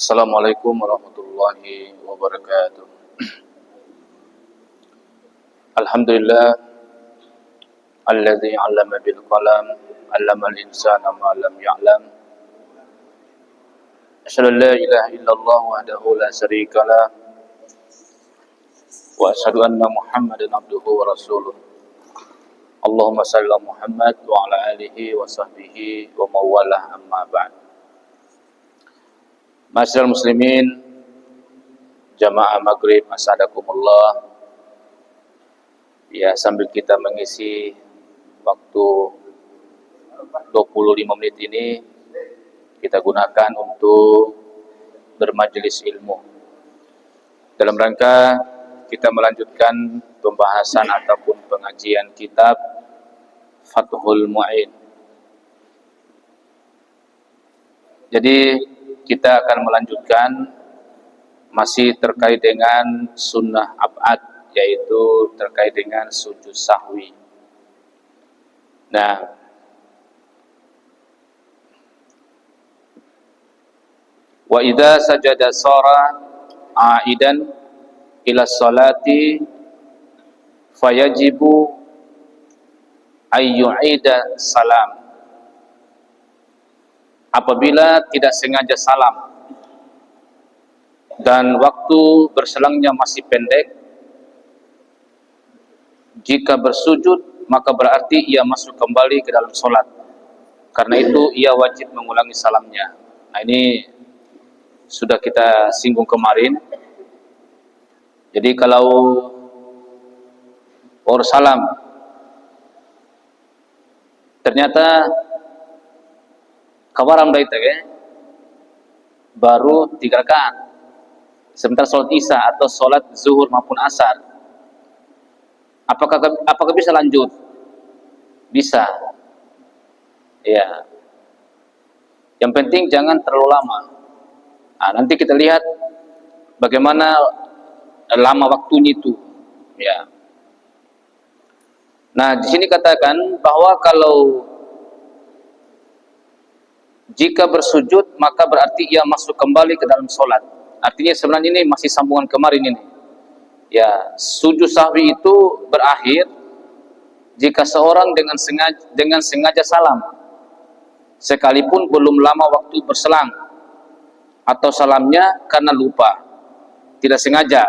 Assalamualaikum warahmatullahi wabarakatuh. Alhamdulillah alladzi 'allama bil qalam 'allamal insana ma lam ya'lam. Asyhadu an la ilaha illallah wahdahu la syarikalah wa asyhadu anna Muhammadan abduhu wa rasuluh. Allahumma shalli ala Muhammad wa ala alihi wa sahbihi wa mawalah amma ba'd. Ma'asyiral muslimin, jamaah maghrib, asadakumullah. Ya, sambil kita mengisi waktu 25 menit ini, kita gunakan untuk bermajelis ilmu. Dalam rangka kita melanjutkan pembahasan ataupun pengajian kitab Fathul Mu'in. Jadi kita akan melanjutkan masih terkait dengan sunnah ab'ad, yaitu terkait dengan sujud sahwi. Nah, wa idza sajada sara aidan ila sholati fayajibu ayyu'ida salam. Apabila tidak sengaja salam dan waktu berselangnya masih pendek, jika bersujud maka berarti ia masuk kembali ke dalam sholat. Karena itu ia wajib mengulangi salamnya. Nah, ini sudah kita singgung kemarin. Jadi kalau orang salam ternyata kawaram dah itu baru 3 rakaat sebentar sholat isya atau sholat zuhur maupun asar, apakah bisa lanjut? Bisa, ya. Yang penting jangan terlalu lama. Nah, nanti kita lihat bagaimana lama waktunya itu, ya. Nah, di sini katakan bahwa kalau jika bersujud maka berarti ia masuk kembali ke dalam sholat. Artinya sebenarnya ini masih sambungan kemarin ini. Ya, sujud sahwi itu berakhir jika seorang dengan sengaja salam, sekalipun belum lama waktu berselang, atau salamnya karena lupa, tidak sengaja,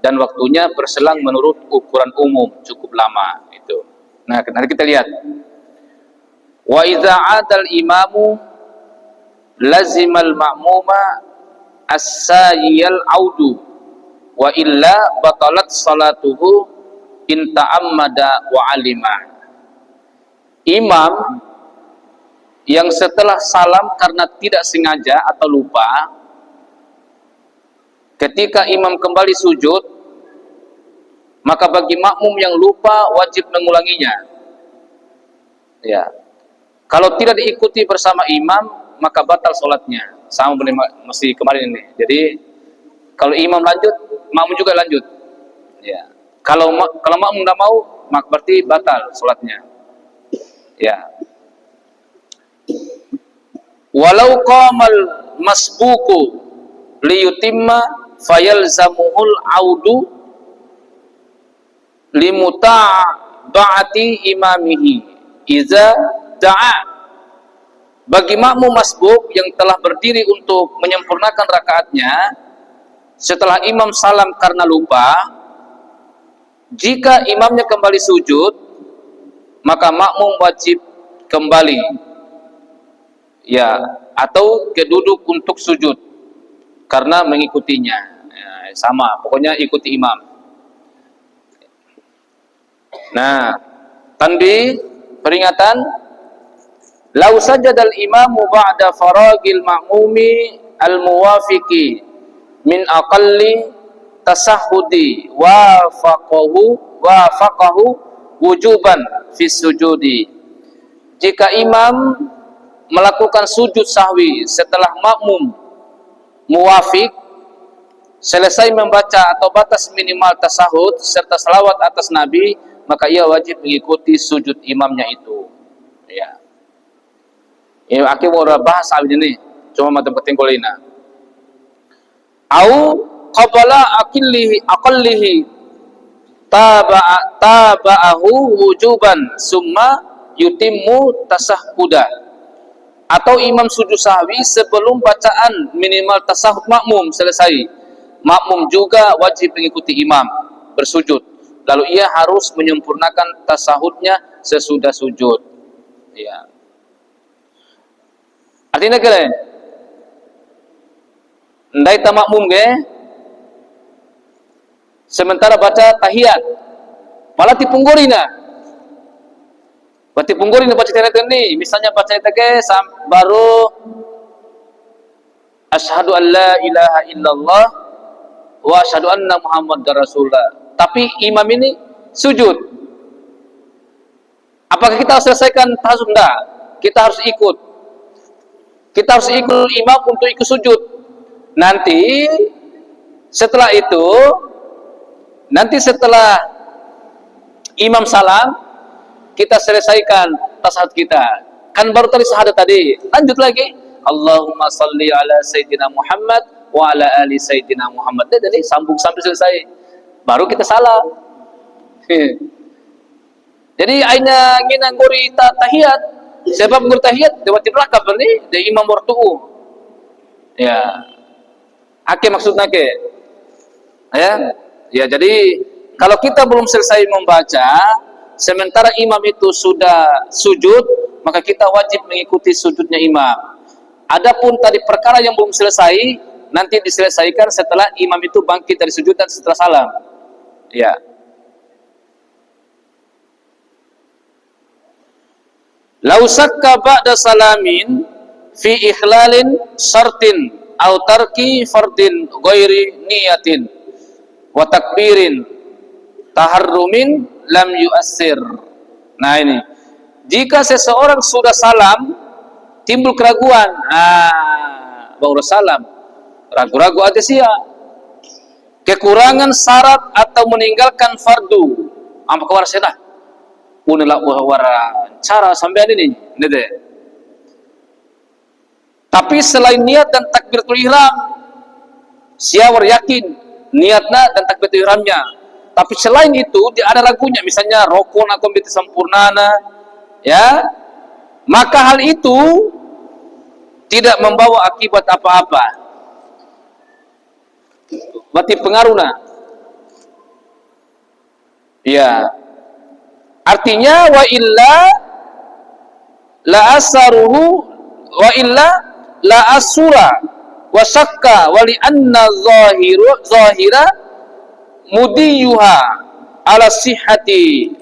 dan waktunya berselang menurut ukuran umum cukup lama itu. Nah, nanti kita lihat. Wa idza 'adal imamu lazimal ma'muma as-sayyal audu wa illa batalat salatuhu in ta'ammada wa alima. Imam yang setelah salam karena tidak sengaja atau lupa, ketika imam kembali sujud, maka bagi makmum yang lupa wajib mengulanginya. Ya. Kalau tidak diikuti bersama imam maka batal sholatnya, sama masih kemarin ini. Jadi kalau imam lanjut, makmum juga lanjut. Ya. Kalau makmum tidak mau, maka berarti batal sholatnya. Ya. Walau qamal masbuku liyutimma fayalzamuhul audu limuta'ati imamihi iza da'a. Bagi makmum masbuk yang telah berdiri untuk menyempurnakan rakaatnya setelah imam salam karena lupa, jika imamnya kembali sujud maka makmum wajib kembali, ya, atau ke duduk untuk sujud karena mengikutinya. Ya, sama, pokoknya ikuti imam. Nah, tanbih, peringatan. Lau sajadal imamu ba'da faragil ma'mumi al-muwafiqi min aqalli tasahhudi wafaqahu wujuban fi sujudi. Jika imam melakukan sujud sahwi setelah makmum muwafiq selesai membaca atau batas minimal tasahud serta salawat atas Nabi, maka ia wajib mengikuti sujud imamnya itu. Ya. Ini akhir orang bahas ini, cuma mata penting kolina. au qabala aqallihi taba'ahu wujuban summa yutimmu tasahhuda, atau imam sujud sahwi sebelum bacaan minimal tasahud makmum selesai, makmum juga wajib mengikuti imam bersujud, lalu ia harus menyempurnakan tasahudnya sesudah sujud. Ya. Artinya kalian ndai ta makmum ge sementara baca tahiyat malah tipunggurina berarti punggurina baca tahiyat ini, misalnya baca itu ke baru asyhadu an la ilaha illallah wa asyhadu anna muhammadar rasulullah, tapi imam ini sujud, apakah kita harus selesaikan tahajud? Enggak, kita harus ikut imam untuk ikut sujud. Nanti setelah imam salam kita selesaikan tasahud kita, kan baru tadi syahadat tadi, lanjut lagi Allahumma salli ala sayyidina Muhammad wa ala ali sayyidina Muhammad, jadi sambung sampai selesai baru kita salam. Jadi aina ngina ngori tahiyat, sebab ngori tahiyat lewat rakab ni de imam wartu'u. Ya. Ake maksudnya ke? Ya, jadi kalau kita belum selesai membaca sementara imam itu sudah sujud, maka kita wajib mengikuti sujudnya imam. Adapun tadi perkara yang belum selesai nanti diselesaikan setelah imam itu bangkit dari sujud dan setelah salam. Ya. Lau sakka ba'da salamin fi ikhlalin syartin aw tarki fardin ghairi niyatin wa takbirin taharrumin lam yu'assir. Nah ini, jika seseorang sudah salam timbul keraguan, baru salam ragu-ragu aja sih ya, kekurangan syarat atau meninggalkan fardu, apa kabar sedah punela wara cara sampean ini deh. Tapi selain niat dan takbiratul ihram, siawar yakin niatnya dan takbiratul ihramnya. Tapi selain itu dia ada ragunya, misalnya rokon atau biti sempurnana, ya, maka hal itu tidak membawa akibat apa-apa. Berarti pengaruhnya, ya. Artinya wa illa la asaruhu wa illa la asura wa sakka wa li anna zahira mudiyuha ala sihhati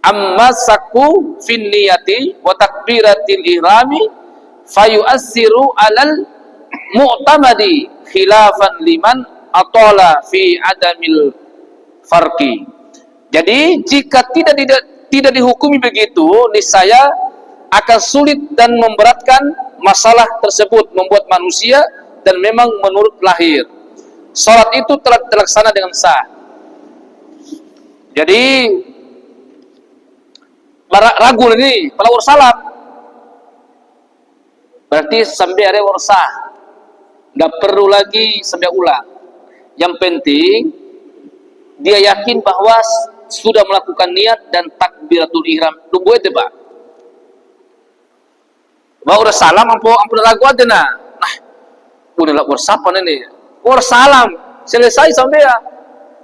amma sakku fin niyati wa takbiratil ihrami fayu'assiru alal mu'tamadi khilafan liman atala fi adamil farqi. Jadi jika tidak dihukumi begitu, niscaya akan sulit dan memberatkan masalah tersebut, membuat manusia dan memang menurut lahir salat itu telah terlaksana dengan sah. Jadi ragu ini kalau salam berarti sampai ada sah, nggak perlu lagi sampai ulang. Yang penting dia yakin bahwa sudah melakukan niat dan takbiratul ihram. Tunggu itu Pak. Bah udah salam ampun ragu aja nah. Nah, udah lah sapa ini. Salam selesai sampai ya.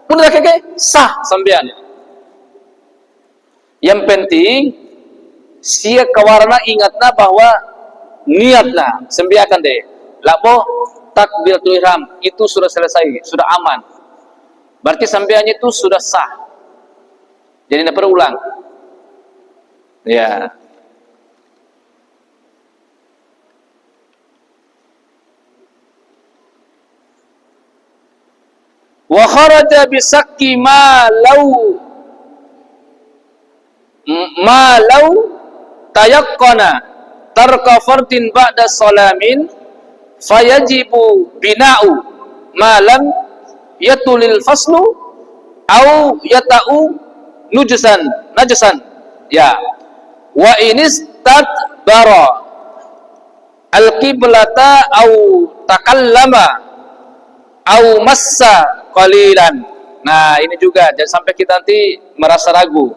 Udah keke sah sampean. Yang penting sia kawarna ingatna bahwa niatlah sembiakan deh. Lapo takbiratul ihram itu sudah selesai, sudah aman. Berarti sampeannya itu sudah sah. Jadi tidak perlu ulang. Ya. Wa kharaja bisakki ma law tayaqqana tarka fardin ba'da salamin fayajibu bina'u ma lam yatulil faslu au yata'u najasan ya wa inistadbara al-qiblata au takallama au massa qalilan. Nah, ini juga jangan sampai kita nanti merasa ragu.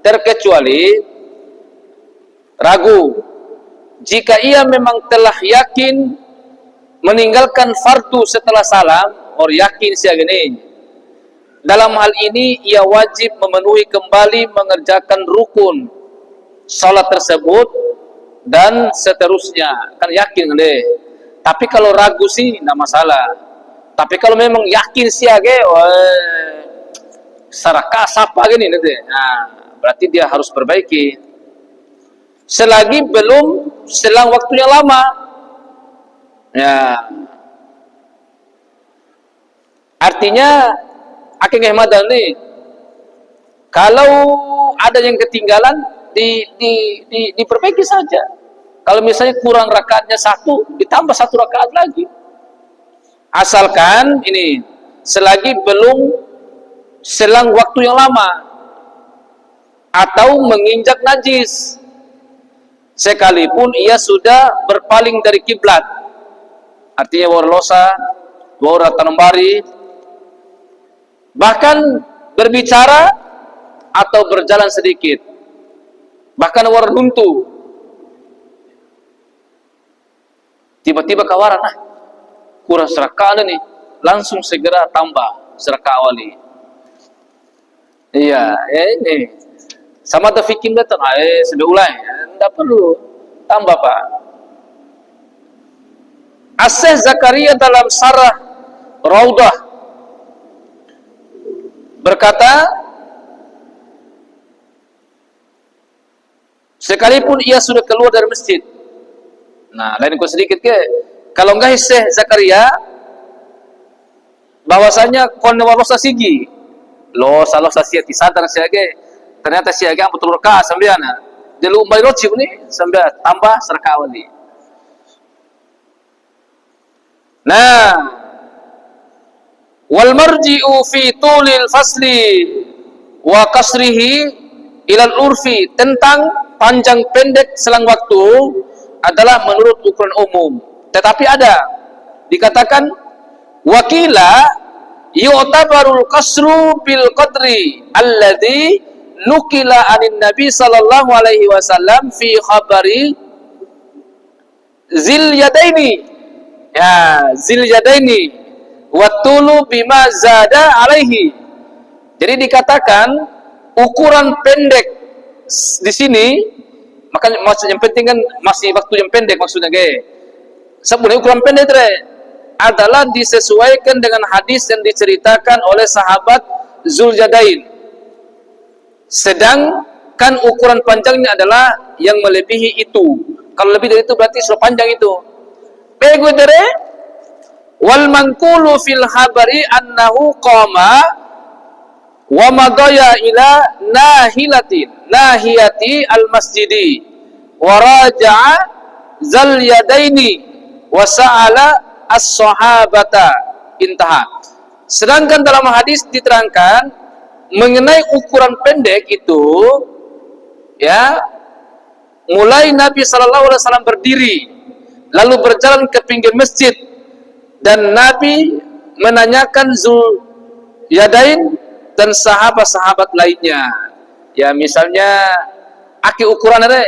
Terkecuali ragu jika ia memang telah yakin meninggalkan fardu setelah salam, or yakin sia gini. Dalam hal ini ia wajib memenuhi kembali mengerjakan rukun salat tersebut dan seterusnya. Kan yakin deh. Tapi kalau ragu sih enggak masalah. Tapi kalau memang yakin sia ge, saraka sapa gini nanti. Nah, berarti dia harus perbaiki. Selagi belum selang waktu yang lama. Ya. Artinya akhirnya Ahmad nih, kalau ada yang ketinggalan diperbaiki saja. Kalau misalnya kurang rakaatnya 1, ditambah 1 rakaat lagi. Asalkan ini selagi belum selang waktu yang lama atau menginjak najis, sekalipun ia sudah berpaling dari kiblat, artinya warlosa, waratanambari, bahkan berbicara atau berjalan sedikit, bahkan warnuntu, tiba-tiba kawaran, kurang serakah nih, langsung segera tambah serakah awali. Iya, ini sama tafikim datang, sudah ulai, tidak perlu tambah pak. As-Syaikh Zakaria dalam Syarah Raudah berkata, sekalipun ia sudah keluar dari masjid. Nah, lain kau sedikit ke, kalau enggak Syekh Zakaria bahwasanya kon walosa sigi losa siati sadar siage, ternyata siage betul raka sambiana delu umbai roci ni sambil tambah serka wali. Nah, wal marji'u fi tulil fasli wa kasrihi ilal urfi, tentang panjang pendek selang waktu adalah menurut ukuran umum. Tetapi ada dikatakan wakila yu'tabarul qasru bil qadri alladhi nukila anin nabi sallallahu alaihi wasallam fi khabari zil yadaini, ya zil yadaini watulu bima zada alaihi. Jadi dikatakan ukuran pendek di sini, maka maksud yang penting kan masih waktu yang pendek maksudnya ge. Sebenarnya ukuran pendek adalah disesuaikan dengan hadis yang diceritakan oleh sahabat Zuljadain. Sedangkan ukuran panjangnya adalah yang melebihi itu. Kalau lebih dari itu berarti sudah panjang itu. Begudere wal manqulu fil habari annahu qama wa madaya ila nahiyati al masjidi wa raja'a zal yadaini wa sa'ala as-sahabata, intaha. Sedangkan dalam hadis diterangkan mengenai ukuran pendek itu, ya, mulai Nabi sallallahu alaihi wasallam berdiri lalu berjalan ke pinggir masjid dan Nabi menanyakan Zul Yadain dan sahabat-sahabat lainnya. Ya, misalnya aki ukuran ada,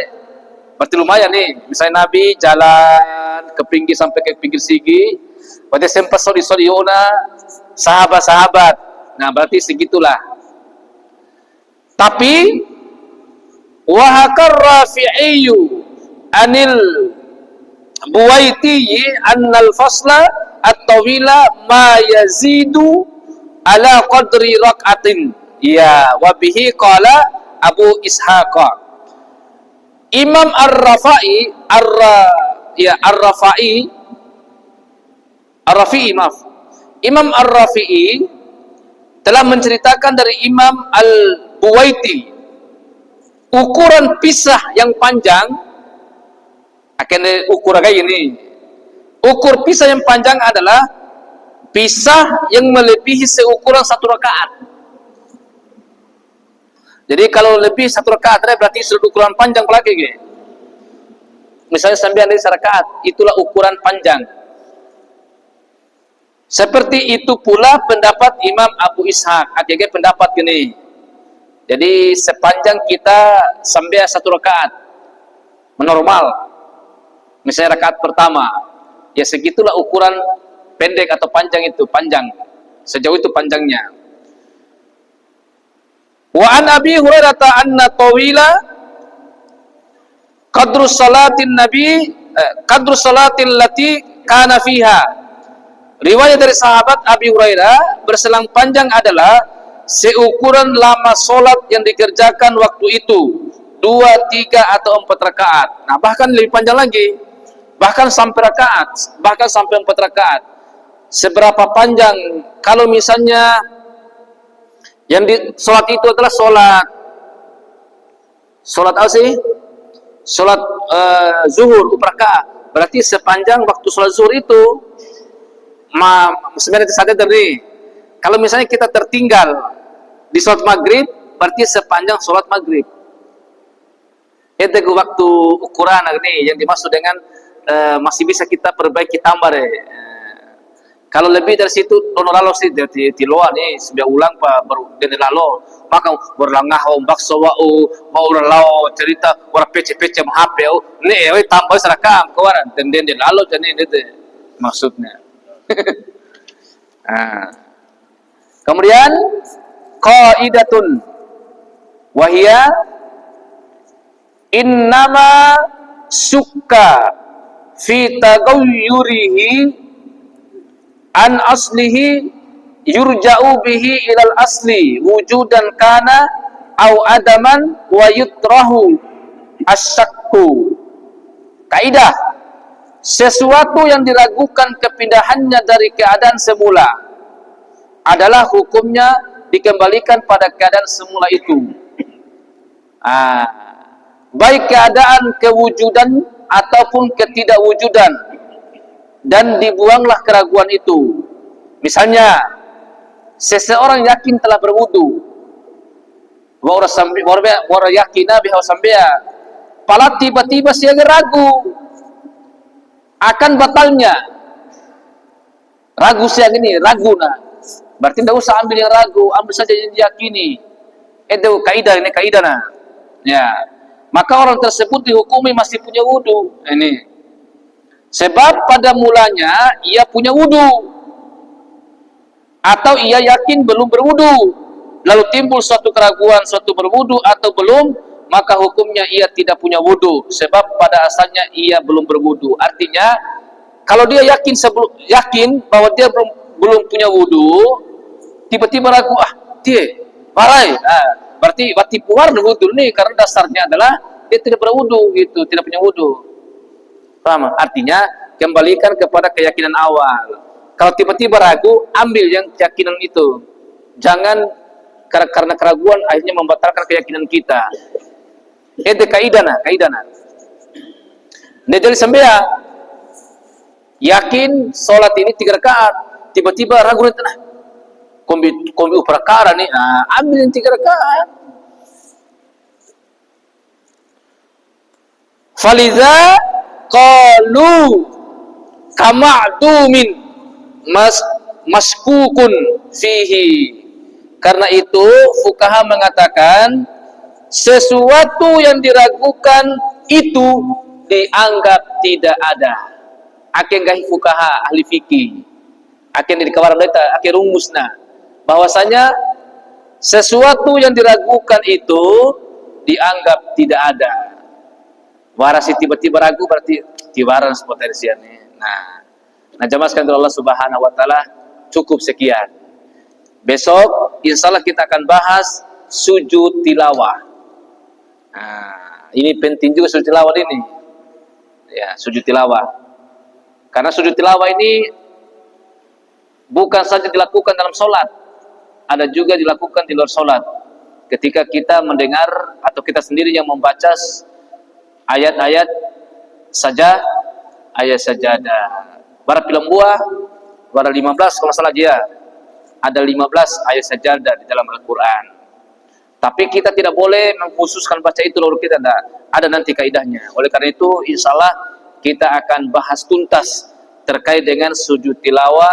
berarti lumayan nih. Misalnya Nabi jalan ke pinggir sampai ke pinggir sigi, berarti sempat sodi-sodiona sahabat-sahabat. Nah, berarti segitulah. Tapi wahakar Rafi'iyu anil Buwaiti annal fasla at-tawila ma yazidu ala qadri rak'atin. Ya, wa bihi qala Abu Ishaq. Imam Ar-Rafi'i Imam Ar-Rafi'i telah menceritakan dari Imam Al-Buwaiti ukuran pisah yang panjang akan ukur kayak ini. Ukur pisah yang panjang adalah pisah yang melebihi seukuran 1 rakaat. Jadi kalau lebih 1 rakaat berarti sudah ukuran panjang lagi gitu. Misalnya 9 dari 1 rakaat, itulah ukuran panjang. Seperti itu pula pendapat Imam Abu Ishaq. Akhirnya pendapat ini. Jadi sepanjang kita sampai 1 rakaat menormal, misalnya rakaat pertama, ya segitulah ukuran pendek atau panjang itu, panjang. Sejauh itu panjangnya. Wa an Abi Hurairah anna tawila qadru salatin nabi qadru salatin lati kana fiha. Riwayat dari sahabat Abi Hurairah, berselang panjang adalah seukuran lama solat yang dikerjakan waktu itu, 2, 3 atau 4 rakaat. Nah, bahkan lebih panjang lagi, bahkan sampai rakaat, bahkan sampai 4 rakaat. Seberapa panjang? Kalau misalnya yang di solat itu adalah solat apa sih? Solat zuhur 4 rakaat. Berarti sepanjang waktu solat zuhur itu, sebenarnya saja dari kalau misalnya kita tertinggal di sholat maghrib, berarti sepanjang sholat maghrib. Itu waktu ukuran ini yang dimaksud dengan masih bisa kita perbaiki tambah deh. Kalau lebih dari situ, dono lalo sih di luar nih sudah ulang pak baru dari lalo, maka berlangah bakso mau lalo cerita orang pece HP nih, tambah serakam kawaran dan lalo jadi itu maksudnya. Nah. Kemudian qaidatun wahia innama sukka fi tagayyurihi an aslihi yurja'u bihi ilal asli wujudan kana au adaman wa yutrahu asyakku. Kaidah, sesuatu yang diragukan kepindahannya dari keadaan semula adalah hukumnya dikembalikan pada keadaan semula itu. Baik keadaan kewujudan ataupun ketidakwujudan, dan dibuanglah keraguan itu. Misalnya, seseorang yakin telah berwudu, orang yakin bahwa sampai pala tiba-tiba dia ragu akan batalnya, ragu saya gini, ragu nah, berarti tidak usah ambil yang ragu, ambil saja yang diyakini. Itu kaidah, ini kaidah nah. Ya, maka orang tersebut dihukumi masih punya wudu. Ini sebab pada mulanya ia punya wudu, atau ia yakin belum berwudu, lalu timbul suatu keraguan, suatu berwudu atau belum, maka hukumnya ia tidak punya wudu, sebab pada asalnya ia belum berwudu. Artinya, kalau dia yakin bahwa dia belum punya wudu, tiba-tiba ragu, dia marai, berarti keluar wudu nih, karena dasarnya adalah dia tidak berwudu, gitu, tidak punya wudu. Paham? Artinya kembalikan kepada keyakinan awal. Kalau tiba-tiba ragu, ambil yang keyakinan itu. Jangan karena keraguan akhirnya membatalkan keyakinan kita. Itu kaidana. Jadi sampai yakin sholat ini 3 rakaat, tiba-tiba ragu di tengah. Kombi perkara nih, ambil yang 3 rakaat. Faliza qalu kama'dumin maskukun fihi. Karena itu fuqaha mengatakan sesuatu yang diragukan itu dianggap tidak ada. Akan gahi fuqaha ahli fikih, akan di kawaran kita akan rumusna bahwasanya sesuatu yang diragukan itu dianggap tidak ada. Warasi tiba-tiba ragu berarti tibaran potensialnya. Nah jamaskan Allah Subhanahu wa taala, cukup sekian. Besok insyaallah kita akan bahas sujud tilawah. Ini penting juga sujud tilawah ini. Ya, sujud tilawah. Karena sujud tilawah ini bukan saja dilakukan dalam sholat, ada juga dilakukan di luar sholat. Ketika kita mendengar atau kita sendiri yang membaca ayat-ayat saja, ayat sajadah. Bara film buah, bara 15 kalau salah dia. Ada 15 ayat sajadah di dalam Al-Quran. Tapi kita tidak boleh mengkhususkan baca itu lalu kita ada nanti kaidahnya. Oleh karena itu insyaallah kita akan bahas tuntas terkait dengan sujud tilawah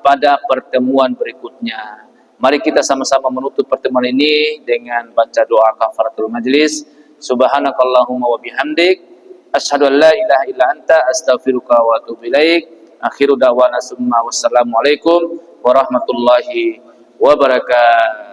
pada pertemuan berikutnya. Mari kita sama-sama menutup pertemuan ini dengan baca doa kafaratul majlis. Subhanakallahumma wa bihamdik, asyhadu an la ilaha illa anta, astaghfiruka wa atubu ilaik. Akhiru da'wana summa wassalamualaikum warahmatullahi wabarakatuh.